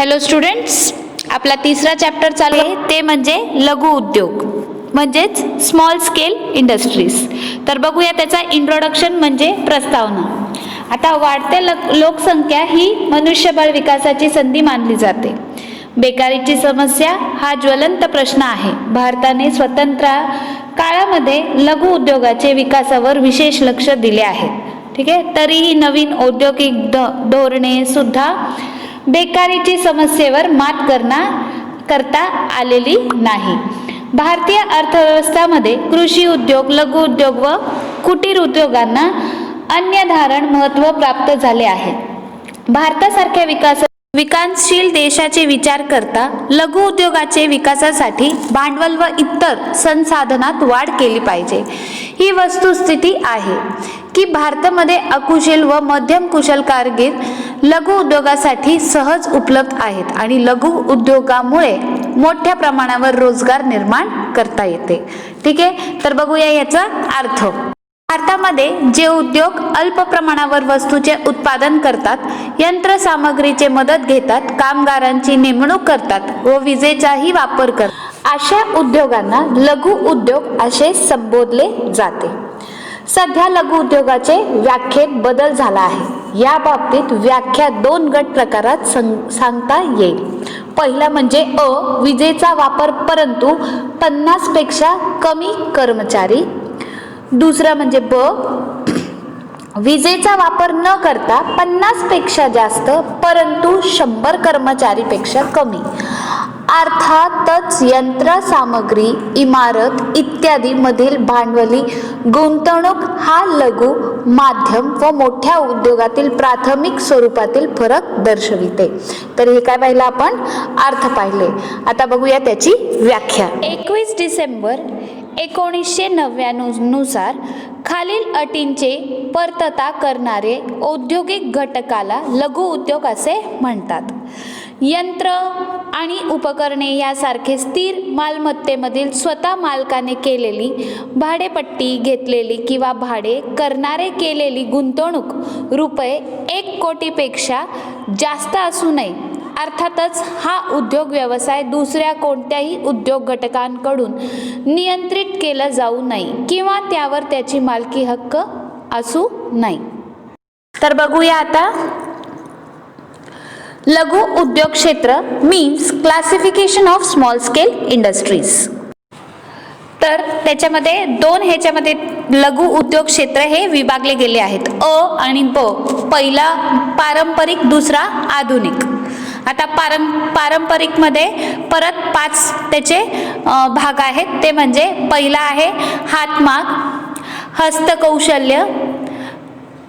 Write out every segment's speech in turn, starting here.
Hello students, आपला तिसरा chapter चालू आहे ते म्हणजे लघु उद्योग म्हणजेच स्मॉल स्केल इंडस्ट्रीज. तर बघूया त्याचा इंट्रोडक्शन म्हणजे प्रस्तावना. आता वाढते लोकसंख्या ही मनुष्यबळ विकासाची संधी मानली जाते. बेकारीची समस्या हा ज्वलंत प्रश्न आहे. भारताने स्वतंत्र काळामध्ये लघु उद्योगाचे विकासावर विशेष लक्ष दिले आहे. ठीक आहे, तरीही नवीन औद्योगिक धोरणे सुद्धा बेकारीची समस्येवर मात करता आलेली नाही. भारतीय अर्थव्यवस्थेमध्ये कृषी उद्योग, लघु उद्योग व कुटीर उद्योगांना अन्यधारण महत्त्व प्राप्त झाले आहे. भारतासारख्या विकसनशील देशाचे विचार करता लघु उद्योगाचे विकासासाठी भांडवल व इतर संसाधनात वाढ केली पाहिजे. ही वस्तुस्थिती आहे की भारतामध्ये अकुशल व मध्यम कुशल कारागीर लघु उद्योगासाठी सहज उपलब्ध आहेत आणि लघु उद्योगामुळे मोठ्या प्रमाणावर रोजगार निर्माण करता येते. ठीक आहे, तर बघूया याचा अर्थ. भारतामध्ये जे उद्योग अल्प प्रमाणावर वस्तूचे उत्पादन करतात, यंत्रसामग्रीचे मदत घेतात, कामगारांची नेमणूक करतात व विजेचाही वापर करतात, अशा उद्योगांना लघु उद्योग असे संबोधले जाते. सध्या लघु उद्योगाचे व्याख्येत बदल झाला आहे. या बाबतीत व्याख्या दोन गट प्रकारात सांगता येईल. पहिला म्हणजे विजेचा वापर परंतु 50 पेक्षा कमी कर्मचारी. दुसरा म्हणजे विजेचा वापर न करता 50 पेक्षा जास्त परंतु 100 कर्मचारी पेक्षा कमी. अर्थातच यंत्रसामग्री, इमारत इत्यादी मधील भांडवली गुंतवणूक हा लघु, माध्यम व मोठ्या उद्योगातील प्राथमिक स्वरूपातील फरक दर्शविते. तर हे काय पाहिलं आपण? अर्थ पाहिले. आता बघूया त्याची व्याख्या. 21 डिसेंबर 1999 नुसार खालील अटींचे पूर्तता करणारे औद्योगिक घटकाला लघु उद्योग असे म्हणतात. यंत्र आणि उपकरणे यासारखे स्थिर मालमत्तेमधील स्वतः मालकाने केलेली, भाडेपट्टी घेतलेली किंवा भाडे करणारे केलेली गुंतवणूक ₹1 कोटीपेक्षा जास्त असू नये. अर्थातच हा उद्योग व्यवसाय दुसऱ्या कोणत्याही उद्योग घटकांकडून नियंत्रित केला जाऊ नये किंवा त्यावर त्याची मालकी हक्क असू नये. तर बघूया आता लघु उद्योग क्षेत्र means classification of small scale industries. तर त्याच्यामध्ये ह्याच्यामध्ये लघु उद्योग क्षेत्र हे विभागले गेले आहेत. आणि पहिला पारंपरिक, दुसरा आधुनिक. आता पारंपरिक मध्ये परत 5 त्याचे भाग आहेत. ते म्हणजे पहिला आहे हातमाग, हस्तकौशल्य,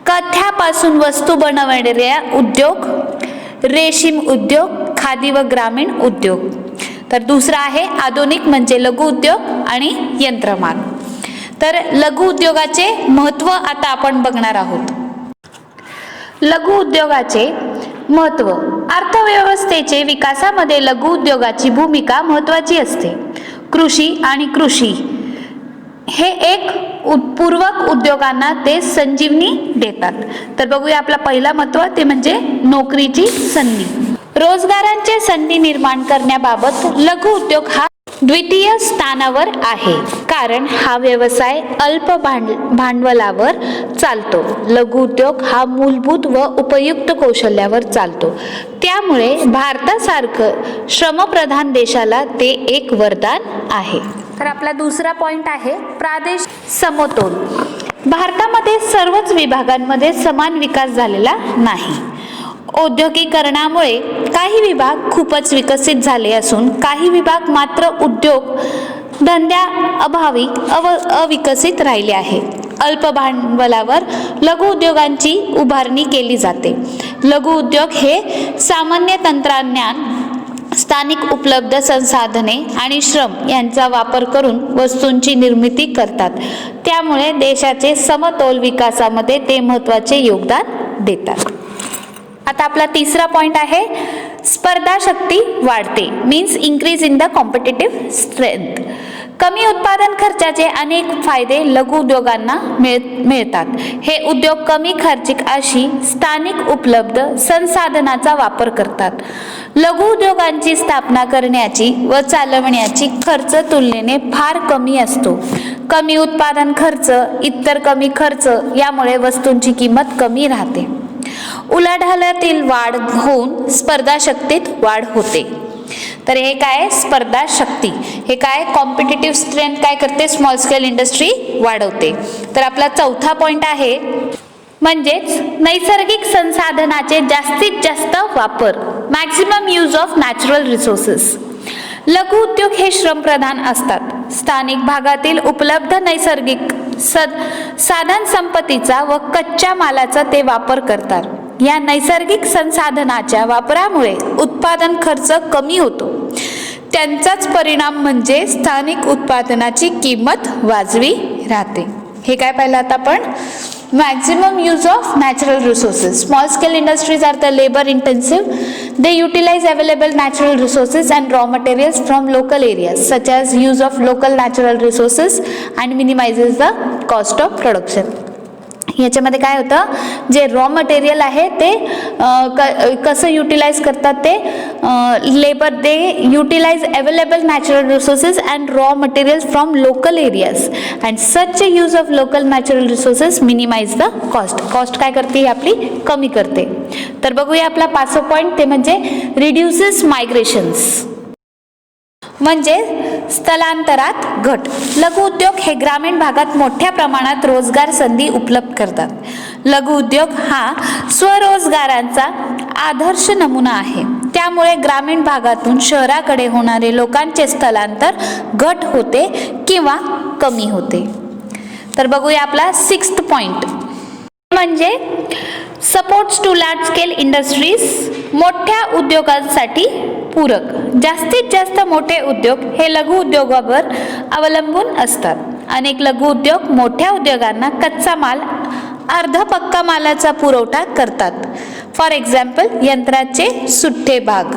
कथ्यापासून वस्तू बनवणारे उद्योग, रेशीम उद्योग, खादी व ग्रामीण उद्योग. तर दुसरा आहे आधुनिक म्हणजे लघु उद्योग आणि यंत्रमाग. तर लघु उद्योगाचे महत्त्व आता आपण बघणार आहोत. लघु उद्योगाचे महत्त्व. अर्थव्यवस्थेचे विकासामध्ये लघु उद्योगाची भूमिका महत्त्वाची असते. कृषी हे एक पूर्वक उद्योगांना ते संजीवनी देतात. तर बघूया आपला पहिला महत्त्व ते म्हणजे नोकरीची संधी. रोजगारांचे संधी निर्माण करण्याबाबत लघु उद्योग हा द्वितीय स्थानावर आहे, कारण हा व्यवसाय अल्प भांडवलावर चालतो. लघु उद्योग हा मूलभूत व उपयुक्त कौशल्यावर चालतो. त्यामुळे भारतासारखं श्रमप्रधान देशाला ते एक वरदान आहे. तर आपला दुसरा पॉइंट आहे प्रादेशिक समतोल. भारतामध्ये सर्वच विभागांमध्ये समान विकास झालेला नाही. औद्योगिकरणामुळे काही विभाग खूपच विकसित झाले असून काही विभाग मात्र उद्योग धंद्या अभावी अविकसित राहिले आहे. अल्प भांडवलावर लघु उद्योगांची उभारणी केली जाते. लघु उद्योग हे सामान्य तंत्रज्ञान, स्थानिक उपलब्ध संसाधने आणि श्रम यांचा वापर करून वस्तूंची निर्मिती करतात. त्यामुळे देशाचे समतोल विकासामध्ये ते महत्त्वाचे योगदान देतात. आता आपला तिसरा पॉइंट आहे स्पर्धा शक्ती वाढते, means increase in the competitive strength. कमी उत्पादन खर्चाचे अनेक फायदे लघु उद्योगांना मिळतात. हे उद्योग कमी खर्चिक अशी स्थानिक उपलब्ध संसाधनाचा वापर करतात. लघु उद्योगांची स्थापना करण्याची व चालवण्याची खर्च तुलनेने फार कमी असतो. कमी उत्पादन खर्च, इतर कमी खर्च यामुळे वस्तूंची किंमत कमी राहते. उलाढालातील वाढ होऊन स्पर्धा शक्तीत वाढ होते. तर हे काय स्पर्धा शक्ती, हे काय कॉम्पिटिटिव्ह स्ट्रेंथ काय करते, स्मॉल स्केल इंडस्ट्री वाढवते. तर आपला चौथा पॉइंट आहे म्हणजेच नैसर्गिक संसाधनाचे जास्तीत जास्त वापर, maximum use of natural resources. लघु उद्योग हे श्रमप्रधान असतात. स्थानिक भागातील उपलब्ध नैसर्गिक साधन संपत्तीचा व कच्च्या मालाचा ते वापर करतात. या नैसर्गिक संसाधनाच्या वापरामुळे उत्पादन खर्च कमी होतो. त्यांचाच परिणाम म्हणजे स्थानिक उत्पादनाची किंमत वाजवी राहते. हे काय पाहिलं आता आपण, maximum use of natural resources. Small scale industries are the labour intensive. They utilize available natural resources and raw materials from local areas, such as use of local natural resources and minimizes the cost of production. याच्यामध्ये काय होतं, जे raw material आहे ते कसं utilize करतात, ते labour they utilize available natural resources and raw materials from local areas and such use of local natural resources minimize the cost. Cost काय करते, ही आपली कमी करते. तर बघूया आपला 5वा पॉईंट, ते म्हणजे रिड्युसेस मायग्रेशन्स, म्हणजे स्थलांतरात घट. लघु उद्योग हे ग्रामीण भागात मोठ्या प्रमाणात रोजगार संधी उपलब्ध करतात. लघु उद्योग हा स्वरोजगारांचा आदर्श नमुना आहे. त्यामुळे ग्रामीण भागातून शहराकडे होणारे लोकांचे स्थलांतर घट होते किंवा कमी होते. तर बघूया आपला 6th पॉइंट, म्हणजे supports to large scale industries, मोठ्या उद्योगांसाठी पूरक. जास्तीत जास्त मोठे उद्योग हे लघु उद्योगावर अवलंबून असतात. अनेक लघु उद्योग मोठ्या उद्योगांना कच्चा माल, अर्धपक्का मालाचा पुरवठा करतात. फॉर एक्झाम्पल यंत्राचे सुट्टे भाग.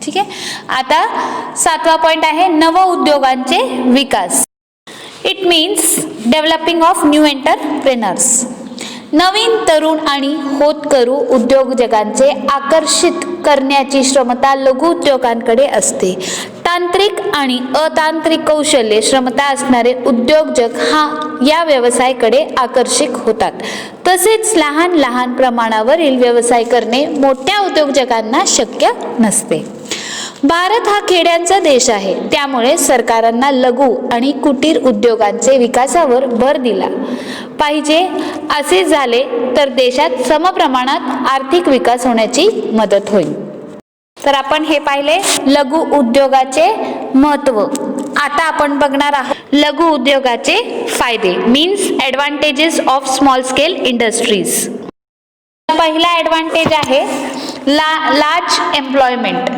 ठीक आहे. आता 7वा पॉइंट आहे नव उद्योगांचे विकास. It means developing of new entrepreneurs. नवीन तरुण आणि होतकरू उद्योजकांचे आकर्षित करण्याची क्षमता लघु उद्योगांकडे असते. तांत्रिक आणि अतांत्रिक कौशल्य क्षमता असणारे उद्योजक या व्यवसायाकडे आकर्षित होतात. तसेच लहान लहान प्रमाणावरील व्यवसाय करणे मोठ्या उद्योजकांना शक्य नसते. भारत हा खेड्यांचा देश आहे. त्यामुळे सरकारांना लघु आणि कुटीर उद्योगांचे विकासावर भर दिला पाहिजे. असे झाले तर देशात समप्रमाणात आर्थिक विकास होण्याची मदत होईल. तर आपण हे पाहिले लघु उद्योगाचे महत्त्व. आता आपण बघणार आहोत लघु उद्योगाचे फायदे, means advantages of small scale industries. पहिला ॲडव्हान्टेज आहे लार्ज एम्प्लॉयमेंट,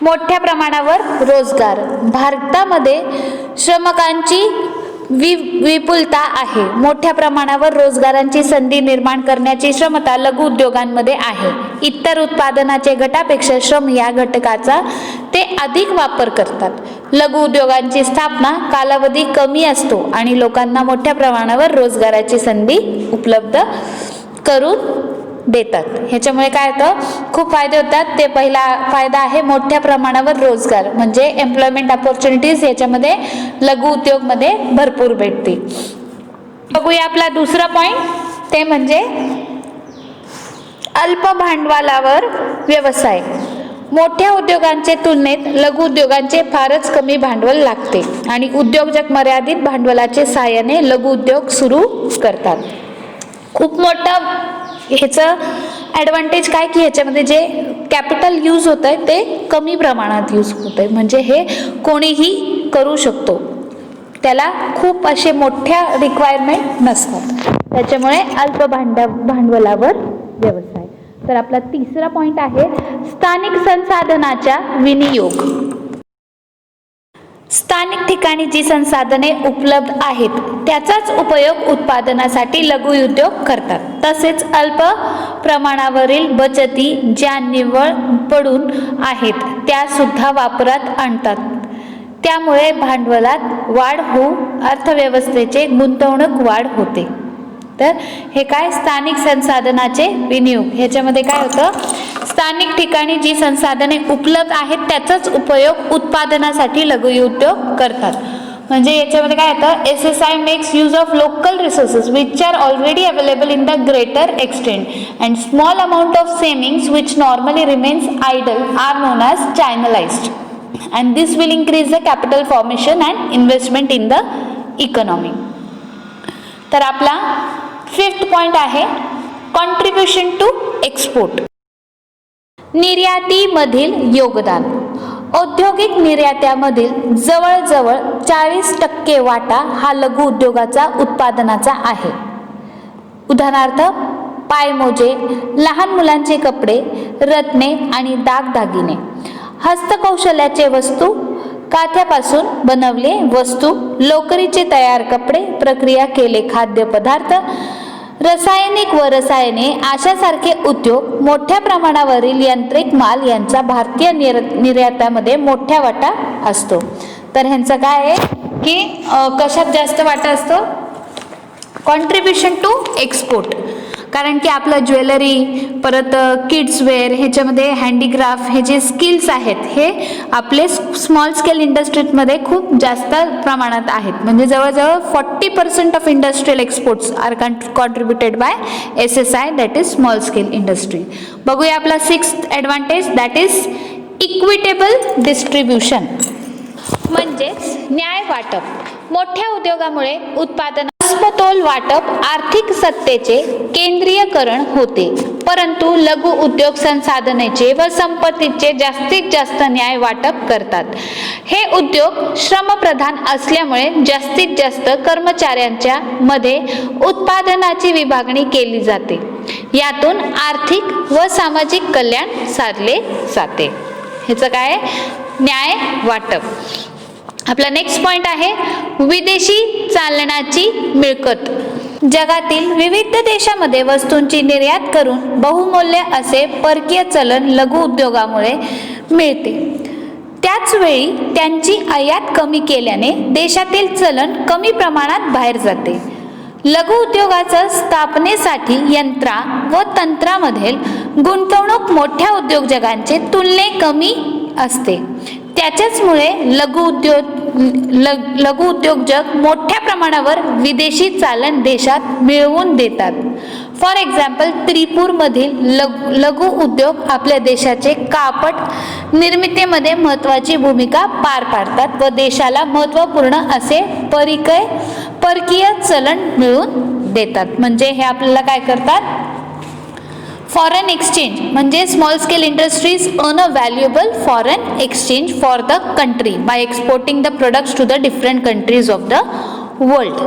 मोठ्या प्रमाणावर रोजगार. भारतामध्ये श्रमिकांची विपुलता आहे. मोठ्या प्रमाणावर रोजगारांची संधी निर्माण करण्याची क्षमता लघु उद्योगांमध्ये आहे. इतर उत्पादनाचे घटापेक्षा श्रम या घटकाचा ते अधिक वापर करतात. लघु उद्योगांची स्थापना कालावधी कमी असतो आणि लोकांना मोठ्या प्रमाणावर रोजगाराची संधी उपलब्ध करून देतात. ह्याच्यामुळे काय होतं, खूप फायदे होतात. ते पहिला फायदा आहे मोठ्या प्रमाणावर रोजगार, म्हणजे एम्प्लॉयमेंट अपॉर्च्युनिटीज याच्यामध्ये लघु उद्योगमध्ये भरपूर भेटते. बघूया आपला दुसरा पॉइंट, ते म्हणजे अल्प भांडवलावर व्यवसाय. मोठ्या उद्योगांच्या तुलनेत लघु उद्योगांचे फारच कमी भांडवल लागते आणि उद्योजक मर्यादित भांडवलाच्या सहाय्याने लघु उद्योग सुरू करतात. खूप मोठं ह्याचं ॲडव्हान्टेज काय की ह्याच्यामध्ये जे कॅपिटल यूज होत आहे ते कमी प्रमाणात यूज होत आहे, म्हणजे हे कोणीही करू शकतो. त्याला खूप असे मोठ्या रिक्वायरमेंट नसतात. त्याच्यामुळे अल्प भांडवलावर व्यवसाय. तर आपला तिसरा पॉइंट आहे स्थानिक संसाधनाचा विनियोग. स्थानिक ठिकाणी जी संसाधने उपलब्ध आहेत त्याचाच उपयोग उत्पादनासाठी लघुउद्योग करतात. तसेच अल्प प्रमाणावरील बचती ज्या निव्वळ पडून आहेत त्या सुद्धा वापरात आणतात. त्यामुळे भांडवलात वाढ होऊन अर्थव्यवस्थेचे गुंतवणूक वाढ होते. तर हे काय, स्थानिक संसाधनाचे विनियोग. ह्याच्यामध्ये काय होतं, स्थानिक ठिकाणी जी संसाधने उपलब्ध आहेत त्याचाच उपयोग उत्पादनासाठी लघुउद्योग करतात. म्हणजे याच्यामध्ये काय होतं, SSI makes use of local resources which are already available in the greater extent and small amount of savings which normally remains idle are known as channelized and this will increase the capital formation and investment in the economy. तर आपला 5th point आहे contribution to export. निर्यातीमधील योगदान. औद्योगिक निर्यात्यामधील जवळजवळ 40% वाटा हा लघु उद्योगाचा उत्पादनाचा आहे. उदाहरणार्थ पायमोजे, लहान मुलांचे कपडे, रत्ने आणि दागदागिने, हस्तकौशल्याचे वस्तू, काथ्यापासून बनवले वस्तू, लोकरीचे तयार कपडे, प्रक्रिया केले खाद्यपदार्थ, रासायनिक व रसायने अशासारखे उद्योग, मोठ्या प्रमाणावरील यांत्रिक माल यांचा भारतीय निर्यातामध्ये मोठा वाटा असतो. तर ह्यांचं काय आहे की कशात जास्त वाटा असतो, कॉन्ट्रीब्युशन टू एक्सपोर्ट. कारण की आपलं ज्वेलरी, परत किड्स वेअर, ह्याच्यामध्ये हँडीक्राफ्ट, हे जे स्किल्स आहेत हे आपले स्मॉल स्केल इंडस्ट्रीजमध्ये खूप जास्त प्रमाणात आहेत. म्हणजे जवळजवळ 40% of industrial exports are contributed by SSI, that is small scale industry. बघूया आपला 6th advantage, that is equitable distribution, म्हणजेच न्याय वाटप. मोठ्या उद्योगामुळे उत्पादन समतोल वाटप, आर्थिक सत्तेचे केंद्रीयकरण होते, परंतु लघु उद्योग संसाधनेचे व संपत्तीचे जास्तीत जास्त न्याय वाटप करतात. हे उद्योग श्रमप्रधान असल्यामुळे जास्तीत जास्त कर्मचाऱ्यांच्या मध्ये उत्पादनाची विभागणी केली जाते. यातून आर्थिक व सामाजिक कल्याण साधले जाते. ह्याचं काय, न्याय वाटप. आपला नेक्स्ट पॉइंट आहे विदेशी चालनाची मिळकत. जगातील विविध देशामध्ये वस्तूंची निर्यात करून बहुमूल्य असे परकीय चलन लघु उद्योगामुळे मिळते. त्याच वेळी त्यांची आयात कमी केल्याने देशातील चलन कमी प्रमाणात बाहेर जाते. लघु उद्योगाच्या स्थापनेसाठी यंत्रा व तंत्रामधील गुंतवणूक मोठ्या उद्योजकांचे तुलने कमी असते. त्याच्याचमुळे लघु उद्योजक मोठ्या प्रमाणावर विदेशी चालन देशात मिळवून देतात. फॉर एक्झाम्पल, त्रिपूरमधील लघु उद्योग आपल्या देशाचे कापड निर्मितीमध्ये महत्त्वाची भूमिका पार पाडतात व देशाला महत्त्वपूर्ण असे परकीय चलन मिळवून देतात. म्हणजे हे आपल्याला काय करतात, फॉरेन एक्सचेंज. म्हणजे small scale industries earn a valuable foreign exchange for the country by exporting the products to the different countries of the world.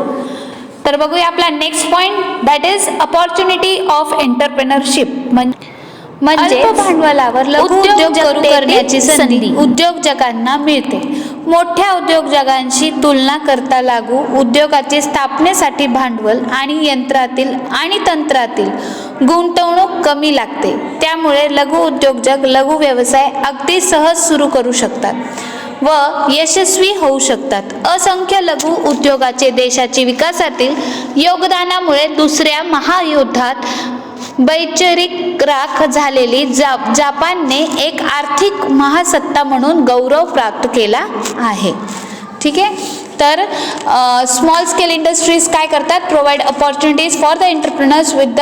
तर बघूया आपला next point, that is opportunity of entrepreneurship. म्हणजे भांडवलावर लघु उद्योग सुरू करण्याची संधी उद्योजकांना मिळते. मोठ्या उद्योजकांशी तुलना करता लघु उद्योगाच्या स्थापनेसाठी भांडवल आणि यंत्रातील आणि तंत्रातील गुंतवणूक कमी लागते. त्यामुळे लघु उद्योजक लघु व्यवसाय अगदी सहज सुरू करू शकतात व यशस्वी होऊ शकतात. असंख्य लघु उद्योगाचे देशाच्या विकासातील योगदानामुळे दुसऱ्या महायुद्धात वैचारिक राख झालेली जपानने एक आर्थिक महासत्ता म्हणून गौरव प्राप्त केला आहे. ठीक आहे. तर स्मॉल स्केल इंडस्ट्रीज काय करतात, provide opportunities for the entrepreneurs with the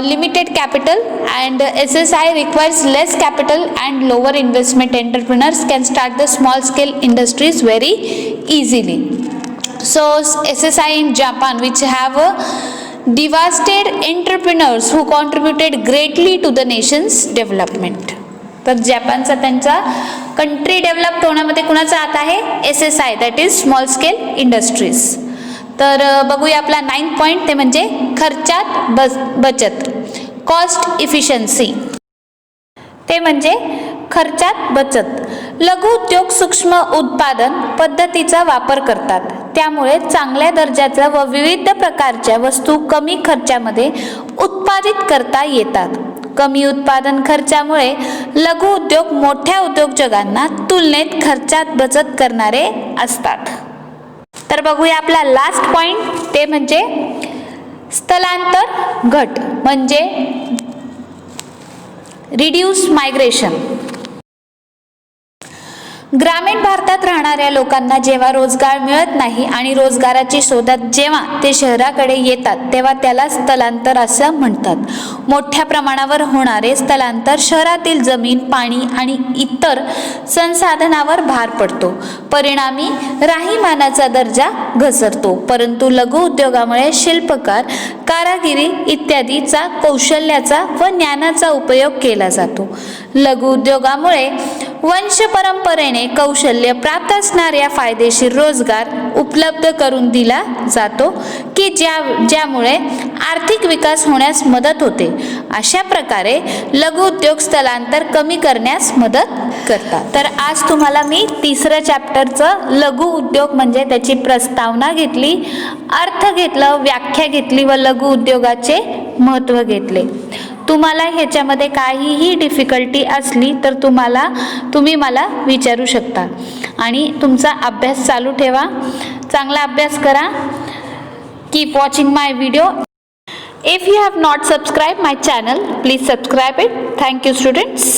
limited capital and SSI requires less capital and lower investment. Entrepreneurs can start the small scale industries very easily. So SSI in Japan which have devastated entrepreneurs who contributed greatly to the nation's development. तर जपानचा त्यांचा country develop होण्यामध्ये कुणाचा हात आहे, SSI, that is small scale industries. तर बघूया आपला 9th point, ते म्हणजे खर्चात बचत, कॉस्ट इफिशियन्सी. ते म्हणजे खर्चात बचत. लघु उद्योग सूक्ष्म उत्पादन पद्धतीचा वापर करतात. त्यामुळे चांगल्या दर्जाच्या व विविध प्रकारच्या वस्तू कमी खर्चामध्ये उत्पादित करता येतात. कमी उत्पादन खर्चामुळे लघु उद्योग मोठ्या उद्योजकांना तुलनेत खर्चात बचत करणारे असतात. तर बघूया आपला लास्ट पॉइंट, ते म्हणजे स्थलांतर घट म्हणजे रिड्यूस मायग्रेशन. ग्रामीण भारतात राहणाऱ्या लोकांना जेव्हा रोजगार मिळत नाही आणि रोजगाराची शोधात जेव्हा ते शहराकडे येतात तेव्हा त्याला स्थलांतर असं म्हणतात. मोठ्या प्रमाणावर होणारे स्थलांतर शहरातील जमीन, पाणी आणि इतर संसाधनावर भार पडतो. परिणामी राहणीमानाचा दर्जा घसरतो. परंतु लघु उद्योगामुळे शिल्पकार, कारागिरी इत्यादीचा कौशल्याचा व ज्ञानाचा उपयोग केला जातो. लघु उद्योगामुळे वंश परंपरेने कौशल्य प्राप्त असणाऱ्या फायदेशीर रोजगार उपलब्ध करून दिला जातो की ज्यामुळे आर्थिक विकास होण्यास मदत होते. अशा प्रकारे लघु उद्योग स्थलांतर कमी करण्यास मदत करतात. तर आज तुम्हाला मी तिसरं चॅप्टरचं लघु उद्योग म्हणजे त्याची प्रस्तावना घेतली, अर्थ घेतलं, व्याख्या घेतली व लघु उद्योगाचे महत्त्व घेतले. तुम्हाला ह्याच्यामध्ये काहीही डिफिकल्टी असली तर तुम्ही मला विचारू शकता आणि तुमचा अभ्यास चालू ठेवा. चांगला अभ्यास करा. Keep watching my video. If you have not subscribed my channel, please subscribe it. Thank you students.